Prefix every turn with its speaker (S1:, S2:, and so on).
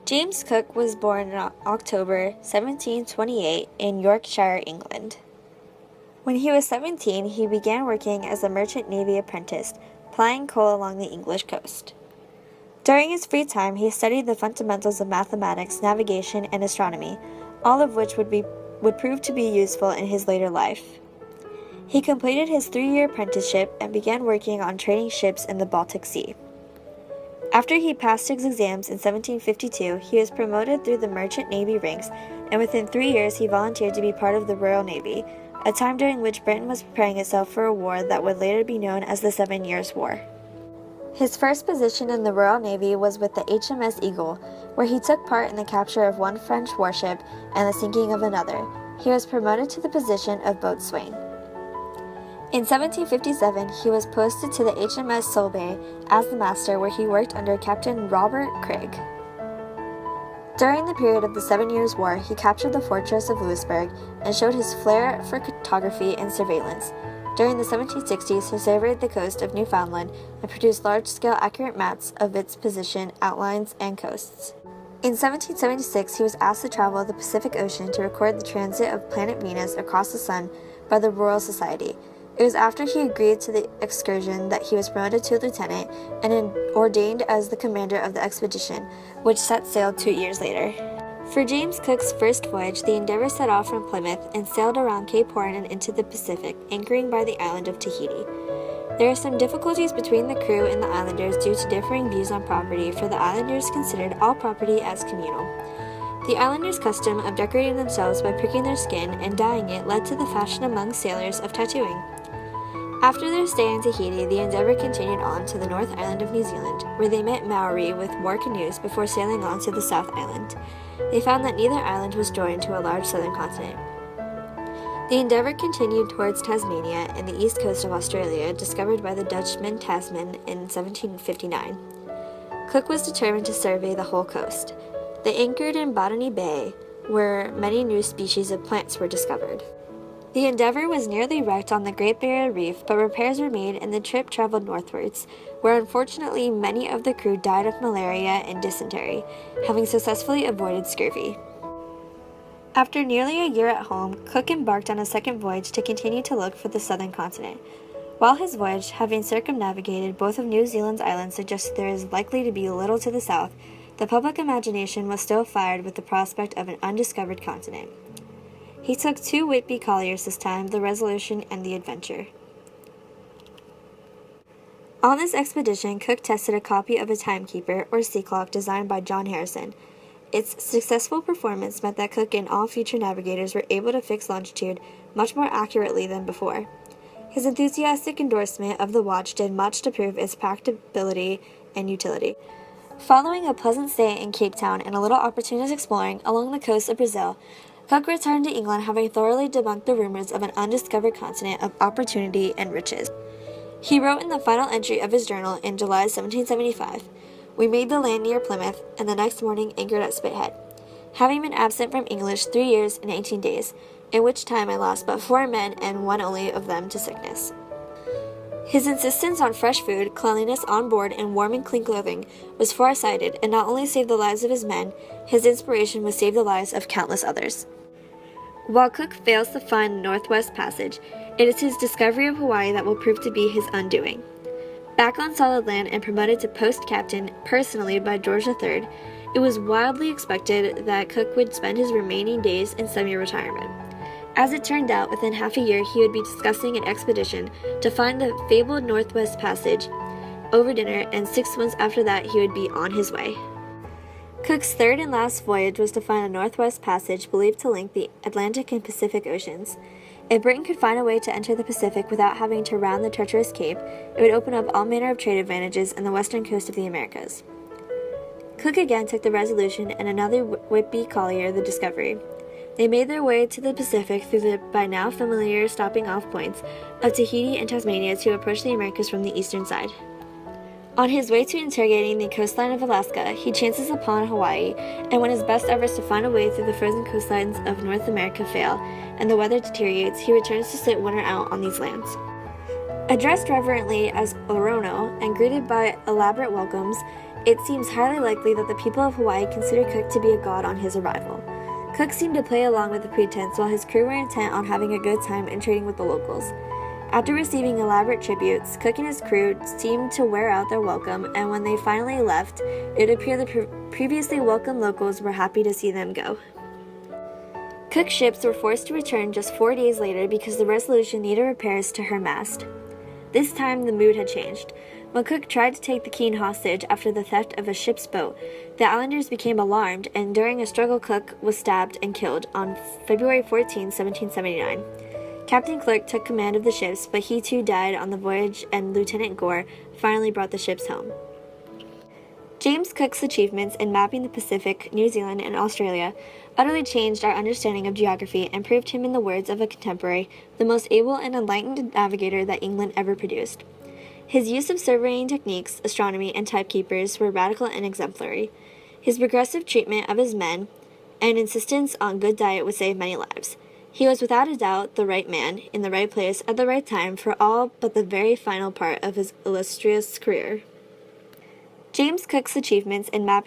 S1: James Cook was born in October 1728 in Yorkshire, England. When he was 17, he began working as a merchant navy apprentice, plying coal along the English coast. During his free time, he studied the fundamentals of mathematics, navigation, and astronomy, all of which would prove to be useful in his later life. He completed his 3-year apprenticeship and began working on training ships in the Baltic Sea. After he passed his exams in 1752, he was promoted through the merchant navy ranks, and within 3 years he volunteered to be part of the Royal Navy, a time during which Britain was preparing itself for a war that would later be known as the 7 Years' War. His first position in the Royal Navy was with the HMS Eagle, where he took part in the capture of one French warship and the sinking of another. He was promoted to the position of boatswain. In 1757, he was posted to the HMS Solebay as the master, where he worked under Captain Robert Craig. During the period of the 7 Years' War, he captured the fortress of Louisbourg and showed his flair for cartography and surveillance. During the 1760s, he surveyed the coast of Newfoundland and produced large-scale accurate maps of its position, outlines, and coasts. In 1776, he was asked to travel the Pacific Ocean to record the transit of planet Venus across the Sun by the Royal Society. It was after he agreed to the excursion that he was promoted to lieutenant and ordained as the commander of the expedition, which set sail 2 years later. For James Cook's first voyage, the Endeavour set off from Plymouth and sailed around Cape Horn and into the Pacific, anchoring by the island of Tahiti. There are some difficulties between the crew and the islanders due to differing views on property, for the islanders considered all property as communal. The islanders' custom of decorating themselves by pricking their skin and dyeing it led to the fashion among sailors of tattooing. After their stay in Tahiti, the Endeavour continued on to the North Island of New Zealand, where they met Maori with war canoes before sailing on to the South Island. They found that neither island was joined to a large southern continent. The Endeavour continued towards Tasmania and the east coast of Australia, discovered by the Dutchman Tasman in 1759. Cook was determined to survey the whole coast. They anchored in Botany Bay, where many new species of plants were discovered. The Endeavour was nearly wrecked on the Great Barrier Reef, but repairs were made and the trip traveled northwards, where unfortunately many of the crew died of malaria and dysentery, having successfully avoided scurvy. After nearly a year at home, Cook embarked on a second voyage to continue to look for the southern continent. While his voyage, having circumnavigated both of New Zealand's islands, suggested there is likely to be little to the south, the public imagination was still fired with the prospect of an undiscovered continent. He took 2 Whitby colliers this time, the Resolution and the Adventure. On this expedition, Cook tested a copy of a timekeeper, or sea clock, designed by John Harrison. Its successful performance meant that Cook and all future navigators were able to fix longitude much more accurately than before. His enthusiastic endorsement of the watch did much to prove its practicability and utility. Following a pleasant stay in Cape Town and a little opportunist exploring along the coast of Brazil, Cook returned to England, having thoroughly debunked the rumors of an undiscovered continent of opportunity and riches. He wrote in the final entry of his journal in July 1775, "We made the land near Plymouth, and the next morning anchored at Spithead, having been absent from English 3 years and 18 days, in which time I lost but 4 men, and one only of them to sickness." His insistence on fresh food, cleanliness on board, and warm and clean clothing was far-sighted, and not only saved the lives of his men, his inspiration would save the lives of countless others. While Cook fails to find the Northwest Passage, it is his discovery of Hawaii that will prove to be his undoing. Back on solid land and promoted to post captain personally by George III, it was wildly expected that Cook would spend his remaining days in semi-retirement. As it turned out, within half a year he would be discussing an expedition to find the fabled Northwest Passage over dinner, and 6 months after that he would be on his way. Cook's third and last voyage was to find a Northwest Passage believed to link the Atlantic and Pacific Oceans. If Britain could find a way to enter the Pacific without having to round the treacherous cape, it would open up all manner of trade advantages in the western coast of the Americas. Cook again took the Resolution and another Whitby collier, the Discovery. They made their way to the Pacific through the by now familiar stopping-off points of Tahiti and Tasmania to approach the Americas from the eastern side. On his way to interrogating the coastline of Alaska, he chances upon Hawaii, and when his best efforts to find a way through the frozen coastlines of North America fail, and the weather deteriorates, he returns to sit winter out on these lands. Addressed reverently as Orono and greeted by elaborate welcomes, it seems highly likely that the people of Hawaii considered Cook to be a god on his arrival. Cook seemed to play along with the pretense while his crew were intent on having a good time and trading with the locals. After receiving elaborate tributes, Cook and his crew seemed to wear out their welcome, and when they finally left, it appeared the previously welcome locals were happy to see them go. Cook's ships were forced to return just 4 days later because the Resolution needed repairs to her mast. This time, the mood had changed. When Cook tried to take the Queen hostage after the theft of a ship's boat, the islanders became alarmed, and during a struggle, Cook was stabbed and killed on February 14, 1779. Captain Clerk took command of the ships, but he too died on the voyage, and Lieutenant Gore finally brought the ships home. James Cook's achievements in mapping the Pacific, New Zealand, and Australia utterly changed our understanding of geography and proved him, in the words of a contemporary, the most able and enlightened navigator that England ever produced. His use of surveying techniques, astronomy, and timekeepers were radical and exemplary. His progressive treatment of his men and insistence on good diet would save many lives. He was without a doubt the right man, in the right place, at the right time for all but the very final part of his illustrious career. James Cook's achievements in mapping